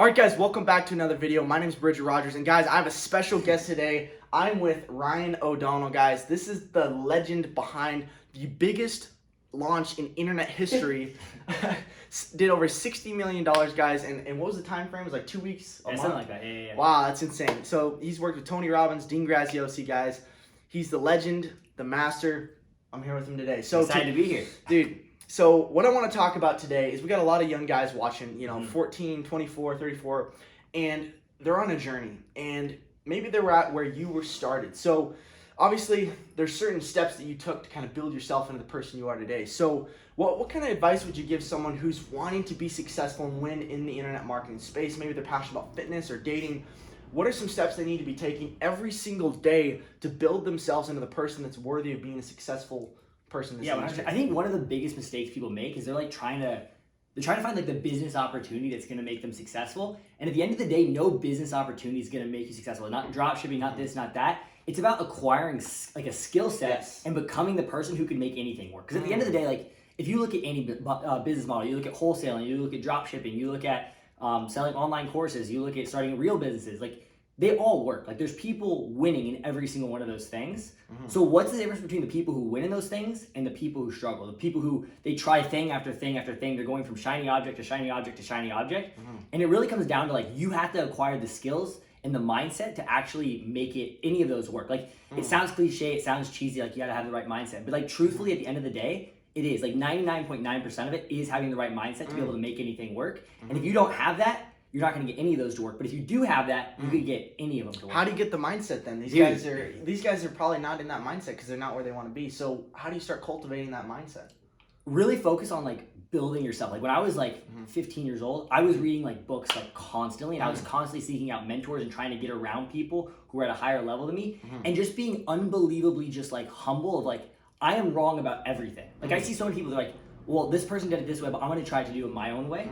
All right, guys, welcome back to another video. My name is Bridget Rogers, and guys, I have a special guest today. I'm with Ryan O'Donnell, guys. This is the legend behind the biggest launch in internet history. Did over $60 million, guys, and what was the time frame? It was like 2 weeks? Yeah, something like that. Yeah. Wow, that's insane. So he's worked with Tony Robbins, Dean Graziosi, guys. He's the legend, the master. I'm here with him today. So excited to be here. Dude. So what I want to talk about today is we got a lot of young guys watching, 14, 24, 34, and they're on a journey, and maybe they were at where you were started. So obviously there's certain steps that you took to kind of build yourself into the person you are today. So what kind of advice would you give someone who's wanting to be successful and win in the internet marketing space? Maybe they're passionate about fitness or dating. What are some steps they need to be taking every single day to build themselves into the person that's worthy of being a successful person in this industry? I think one of the biggest mistakes people make is they're trying to find the business opportunity that's going to make them successful. And at the end of the day, no business opportunity is going to make you successful. Not drop shipping, not this, not that. It's about acquiring a skill set and becoming the person who can make anything work. Because at the end of the day, if you look at any business model, you look at wholesaling, you look at drop shipping, you look at selling online courses, you look at starting real businesses, they all work. There's people winning in every single one of those things. So what's the difference between the people who win in those things and the people who struggle? The people who they try thing after thing after thing, they're going from shiny object to shiny object to shiny object. And it really comes down to you have to acquire the skills and the mindset to actually make any of those work. It sounds cliche, it sounds cheesy, you gotta have the right mindset. But truthfully, at the end of the day, it is 99.9% of it is having the right mindset to be able to make anything work. And if you don't have that, you're not going to get any of those to work. But if you do have that, you can get any of them to work. How do you get the mindset then? These guys are probably not in that mindset because they're not where they want to be. So how do you start cultivating that mindset? Really focus on building yourself. When I was 15 years old, I was reading books constantly, and I was constantly seeking out mentors and trying to get around people who were at a higher level than me, and just being unbelievably just humble of I am wrong about everything. I see so many people that are well, this person did it this way, but I'm going to try to do it my own way.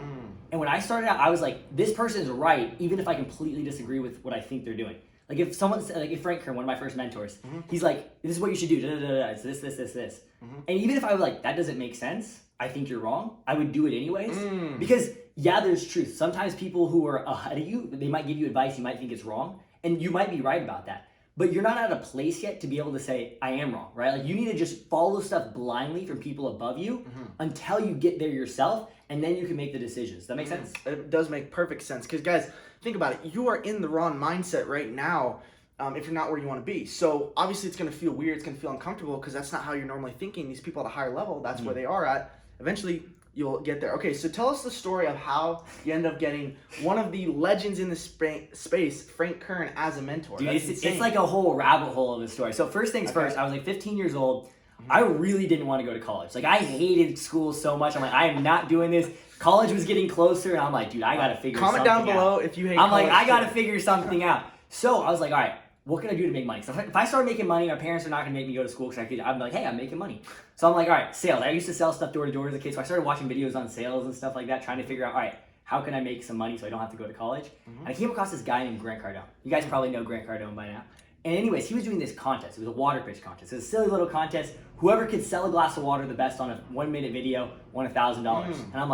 And when I started out, I was this person is right, even if I completely disagree with what I think they're doing. If someone said, if Frank Kern, one of my first mentors, he's this is what you should do, it's this. And even if I was that doesn't make sense, I think you're wrong, I would do it anyways. Because there's truth. Sometimes people who are ahead of you, they might give you advice, you might think it's wrong, and you might be right about that. But you're not at a place yet to be able to say, I am wrong, right? You need to just follow stuff blindly from people above you until you get there yourself, and then you can make the decisions. Does that make sense? It does make perfect sense. Because, guys, think about it. You are in the wrong mindset right now if you're not where you want to be. So, obviously, it's going to feel weird. It's going to feel uncomfortable because that's not how you're normally thinking. These people at a higher level, that's where they are at. Eventually, you'll get there. Okay, so tell us the story of how you end up getting one of the legends in the space, Frank Kern, as a mentor. Dude, it's a whole rabbit hole of the story. So first things first, I was 15 years old. I really didn't want to go to college. I hated school so much. I'm I am not doing this. College was getting closer, and I'm dude, I got to figure something out. Comment down below if you hate college. I got to figure something out. So I was all right, what can I do to make money? So if I start making money, my parents are not going to make me go to school because I'm hey, I'm making money. So I'm all right, sales. I used to sell stuff door to door as a kid, so I started watching videos on sales and stuff like that, trying to figure out, all right, how can I make some money so I don't have to go to college? And I came across this guy named Grant Cardone. You guys probably know Grant Cardone by now. And anyways, he was doing this contest. It was a water pitch contest. It was a silly little contest. Whoever could sell a glass of water the best on a 1-minute video won $1,000. And I'm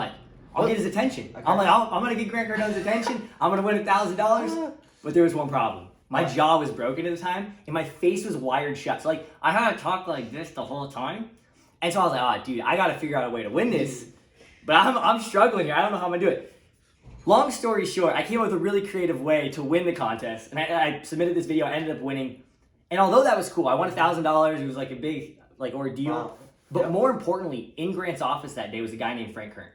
I'll get his attention. Okay. I'm going to get Grant Cardone's attention. I'm going to win $1,000. But there was one problem. My jaw was broken at the time, and my face was wired shut. So I had to talk like this the whole time. And so I was dude, I got to figure out a way to win this. But I'm struggling here. I don't know how I'm going to do it. Long story short, I came up with a really creative way to win the contest. And I submitted this video. I ended up winning. And although that was cool, I won $1,000. It was a big ordeal. Wow. But more importantly, in Grant's office that day was a guy named Frank Kern.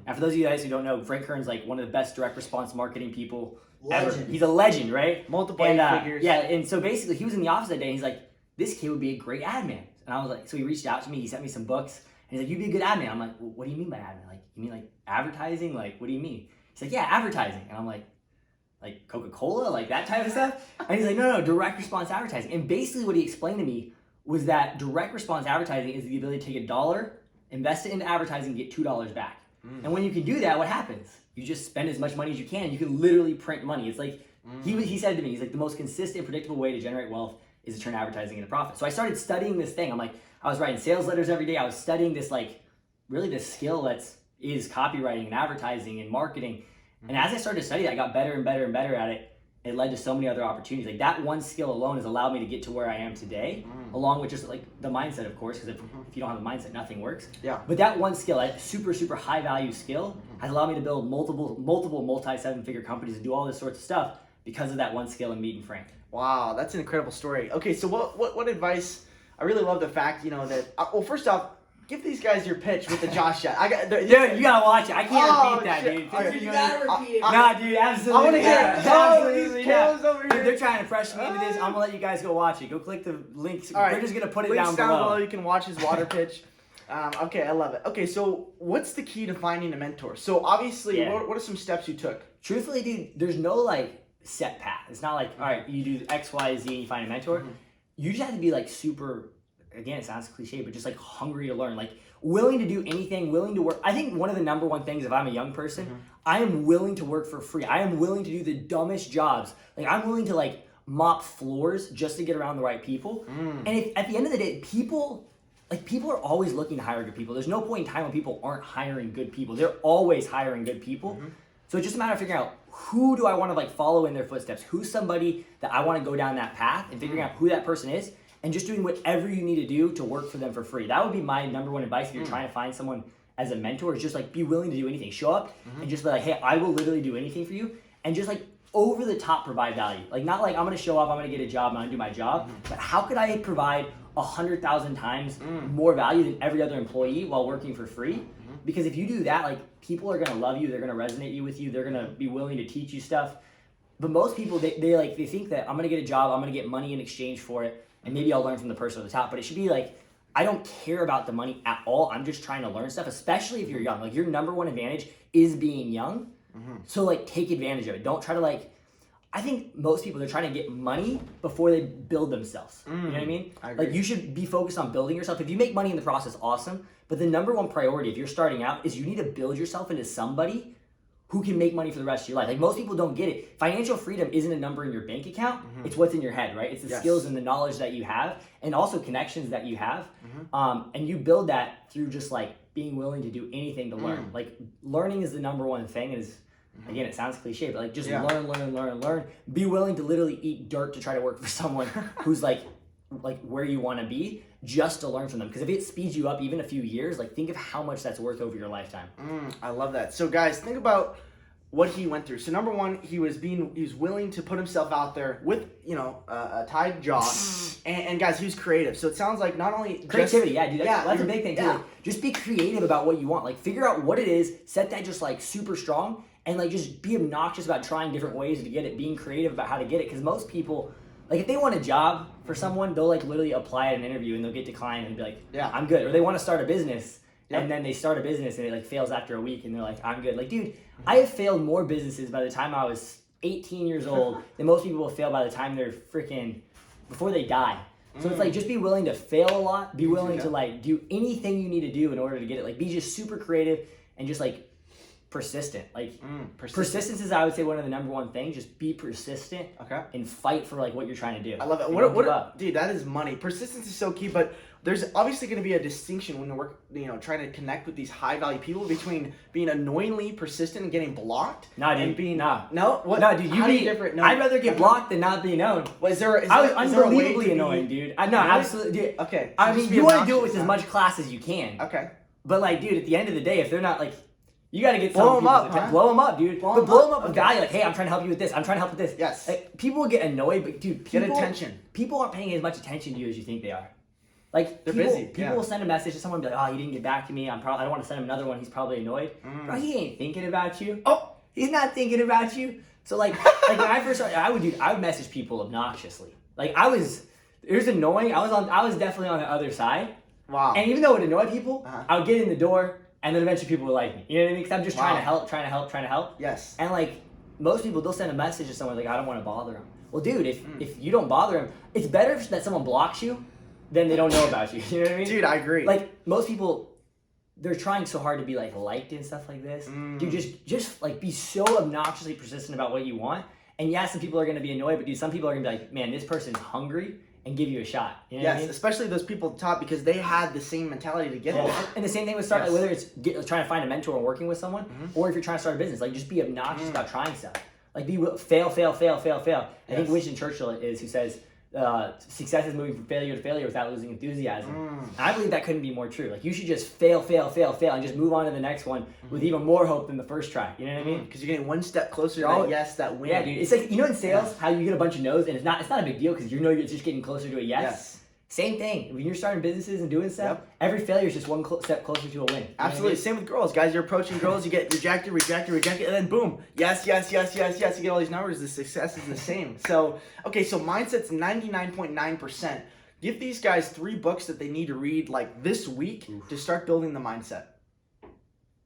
And for those of you guys who don't know, Frank Kern's one of the best direct response marketing people ever. He's a legend, right? Multiple figures. Yeah, and so basically he was in the office that day and he's this kid would be a great ad man. And I was so he reached out to me, he sent me some books, and he's you'd be a good ad man. I'm well, what do you mean by ad man? You mean advertising? What do you mean? He's yeah, advertising. And I'm like Coca-Cola, that type of stuff? And he's no, direct response advertising. And basically what he explained to me was that direct response advertising is the ability to take $1, invest it into advertising, and get $2 back. And when you can do that, what happens? You just spend as much money as you can, and you can literally print money. It's he said to me, he's the most consistent, predictable way to generate wealth is to turn advertising into profit. So I started studying this thing. I was writing sales letters every day. I was studying this really this skill is copywriting and advertising and marketing. And as I started to study that, I got better and better and better at it. It led to so many other opportunities. Like that one skill alone has allowed me to get to where I am today, along with just like the mindset, of course, because if you don't have a mindset, nothing works. Yeah. But that one skill, that super, super high value skill, has allowed me to build multiple multi-seven-figure companies and do all this sorts of stuff because of that one skill in meeting Frank. Wow, that's an incredible story. Okay, so what advice? I really love the fact, that. Well, first off, give these guys your pitch with the Josh shot. Dude, you gotta watch it. I can't repeat that, shit. dude. Right, You gotta repeat it. Nah, dude, absolutely. I want to hear not. it. Absolutely These not. kills over Dude, here. they're trying to pressure me into this. I'm gonna let you guys go watch it. Go click the links. All right. We're just gonna put it Links down below. You can watch his water pitch. Okay, I love it. Okay, so what's the key to finding a mentor? So obviously, Yeah. what are some steps you took? Truthfully, dude, there's no like set path. It's not like, all right, you do X, Y, Z, and you find a mentor. You just have to be like super, again, it sounds cliche, but just like hungry to learn, like willing to do anything, willing to work. I think one of the number one things, if I'm a young person, I am willing to work for free. I am willing to do the dumbest jobs. Like I'm willing to like mop floors just to get around the right people. And if, at the end of the day, people are always looking to hire good people. There's no point in time when people aren't hiring good people. They're always hiring good people. So it's just a matter of figuring out who do I want to like follow in their footsteps? Who's somebody that I want to go down that path, and figuring out who that person is and just doing whatever you need to do to work for them for free. That would be my number one advice if you're trying to find someone as a mentor, is just like be willing to do anything. Show up and just be like, hey, I will literally do anything for you, and just like over the top provide value. Like not like I'm gonna show up, I'm gonna get a job, I'm gonna do my job, but how could I provide 100,000 times more value than every other employee while working for free? Because if you do that, like people are gonna love you, they're gonna resonate with you, they're gonna be willing to teach you stuff. But most people they think that I'm gonna get a job, I'm gonna get money in exchange for it, and maybe I'll learn from the person at the top. But it should be like, I don't care about the money at all. I'm just trying to learn stuff, especially if you're young. Like your number one advantage is being young. So like take advantage of it. Don't try to like, I think most people, they're trying to get money before they build themselves. You know what I mean? I agree. Like you should be focused on building yourself. If you make money in the process, awesome. But the number one priority if you're starting out is you need to build yourself into somebody who can make money for the rest of your life. Like most people don't get it. Financial freedom isn't a number in your bank account. It's what's in your head, right? It's the skills and the knowledge that you have, and also connections that you have. And you build that through just like being willing to do anything to learn. Like learning is the number one thing. Is again, it sounds cliche, but like just learn. Be willing to literally eat dirt to try to work for someone who's like where you want to be, just to learn from them. Because if it speeds you up even a few years, like think of how much that's worth over your lifetime. I love that. So guys, think about what he went through. So number one, he was willing to put himself out there with a tied jaw, and guys, he was creative. So it sounds like not only Creativity, dude. That's a big thing too. Yeah. Like, just be creative about what you want. Like figure out what it is, set that just like super strong, and like just be obnoxious about trying different ways to get it, being creative about how to get it. Because most people, like if they want a job for someone, they'll like literally apply at an interview and they'll get declined and be like, I'm good. Or they want to start a business and then they start a business and it like fails after a week and they're like, I'm good. Like, dude, I have failed more businesses by the time I was 18 years old than most people will fail by the time they're before they die. So it's like, just be willing to fail a lot, be willing to like do anything you need to do in order to get it. Like be just super creative and just like persistent. Like persistence is, I would say, one of the number one things. Just be persistent and fight for like what you're trying to do. I love it. Dude, that is money. Persistence is so key, but there's obviously going to be a distinction when we're trying to connect with these high value people between being annoyingly persistent and getting blocked. And being no, what? No, dude, I'd rather get blocked than not be known. Well, I was unbelievably annoying, dude. I know, absolutely, dude. Okay. I mean, you want to do it with as much class as you can. Okay. But like, dude, at the end of the day, if they're not like, you got to get blow them up, blow them up, dude. Blow them up with value. Like, hey, I'm trying to help you with this. I'm trying to help with this. Yes. Like, people will get annoyed, but dude, get attention. People aren't paying as much attention to you as you think they are. Like they're busy. People will send a message to someone and be like, "Oh, he didn't get back to me. I don't want to send him another one. He's probably annoyed." Bro, he ain't thinking about you. Oh, he's not thinking about you. So like when I first started, I would message people obnoxiously. Like it was annoying. I was definitely on the other side. Wow. And even though it would annoy people, I would get in the door, and then eventually people would like me. You know what I mean? Because I'm just trying to help. Yes. And like most people, they'll send a message to someone like, "I don't want to bother him." Well, dude, if you don't bother him, it's better that someone blocks you than they don't know about you. You know what I mean? Dude, I agree. Like most people, they're trying so hard to be like liked and stuff like this. Dude, just like be so obnoxiously persistent about what you want. And yeah, some people are gonna be annoyed, but dude, some people are gonna be like, man, this person's hungry and give you a shot. You know what I Yes, mean? especially those people at the top because they had the same mentality to get there. And the same thing with start, Yes. like whether it's trying to find a mentor and working with someone, or if you're trying to start a business, like just be obnoxious about trying stuff. Like fail. I think Winston Churchill is who says, success is moving from failure to failure without losing enthusiasm. And I believe that couldn't be more true. Like you should just fail, and just move on to the next one with even more hope than the first try. You know what I mean? Because you're getting one step closer to that yes, that win. Yeah, dude. It's like, you know, in sales, how you get a bunch of no's and it's not a big deal because you know you're just getting closer to a yes. Same thing. When you're starting businesses and doing stuff, every failure is just one step closer to a win. Absolutely. Same with girls. Guys, you're approaching girls, you get rejected, and then boom. Yes. You get all these numbers. The success is the same. So mindset's 99.9%. Give these guys 3 books that they need to read like this week to start building the mindset.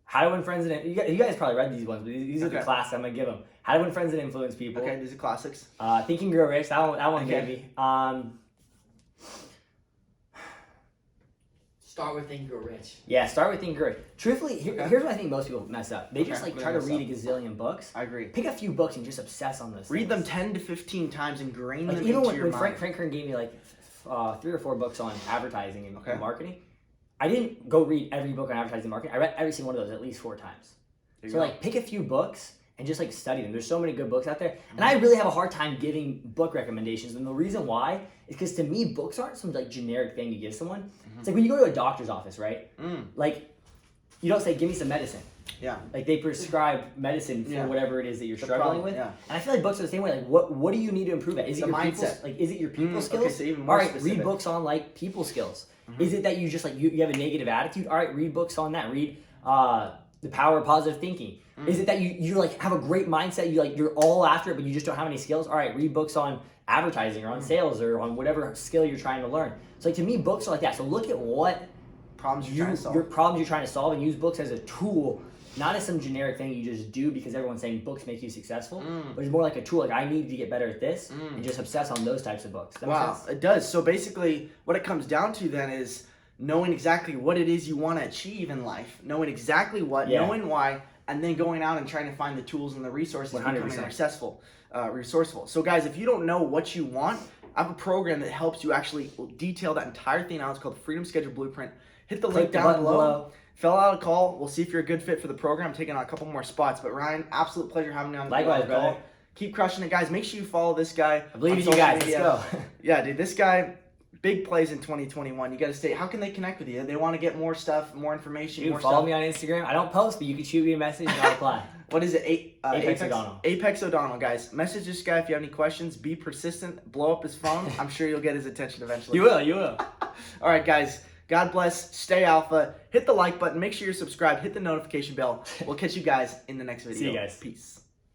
How to Win Friends and you guys probably read these ones, but these are the class I'm gonna give them. How to Win Friends and Influence People. Okay, these are classics. Think and Grow Rich. That one gave me. Start with Think and Grow Rich. Yeah, start with Think and Grow Rich. Truthfully, here's what I think most people mess up. They just like try to read a gazillion books. I agree. Pick a few books and just obsess on those. Read them 10 to 15 times, ingrain them even into your mind. Frank Kern gave me like 3 or 4 books on advertising and marketing. I didn't go read every book on advertising and marketing. I read every single one of those at least 4 times. So like pick a few books and just like study them. There's so many good books out there. And I really have a hard time giving book recommendations. And the reason why is because to me, books aren't some like generic thing you give someone. It's like when you go to a doctor's office, right? Like you don't say, give me some medicine. Yeah. Like they prescribe medicine for whatever it is that you're struggling with. Yeah. And I feel like books are the same way. Like what do you need to improve at? Is it your mindset? Like is it your people skills? Okay, so even more All right, specific. read books on like people skills. Is it that you just like you have a negative attitude? All right, read books on that. Read The Power of Positive Thinking. Is it that you like have a great mindset, you're all after it, but you just don't have any skills? All right, read books on advertising or on sales or on whatever skill you're trying to learn. So like to me, books are like that. So look at what problems you're trying to solve. Your problems you're trying to solve, and use books as a tool, not as some generic thing you just do because everyone's saying books make you successful, but it's more like a tool. Like I need to get better at this, and just obsess on those types of books. That Wow, makes sense? it does. So basically, what it comes down to then is knowing exactly what it is you want to achieve in life, knowing exactly what, knowing why, and then going out and trying to find the tools and the resources to becoming resourceful. So guys, if you don't know what you want, I have a program that helps you actually detail that entire thing out. It's called the Freedom Schedule Blueprint. Hit the link down below. Fill out a call. We'll see if you're a good fit for the program. I'm taking on a couple more spots. But Ryan, absolute pleasure having you on the Likewise, brother. call. Keep crushing it, guys. Make sure you follow this guy. I believe on in you social guys. media. Let's go. Yeah, dude, this guy, big plays in 2021. You got to stay. How can they connect with you? They want to get more stuff, more information, Dude, more follow stuff. me on Instagram. I don't post, but you can shoot me a message and I'll reply. What is it? Apex O'Donnell. Apex O'Donnell, guys. Message this guy if you have any questions. Be persistent. Blow up his phone. I'm sure you'll get his attention eventually. You will. All right, guys. God bless. Stay alpha. Hit the like button. Make sure you're subscribed. Hit the notification bell. We'll catch you guys in the next video. See you guys. Peace.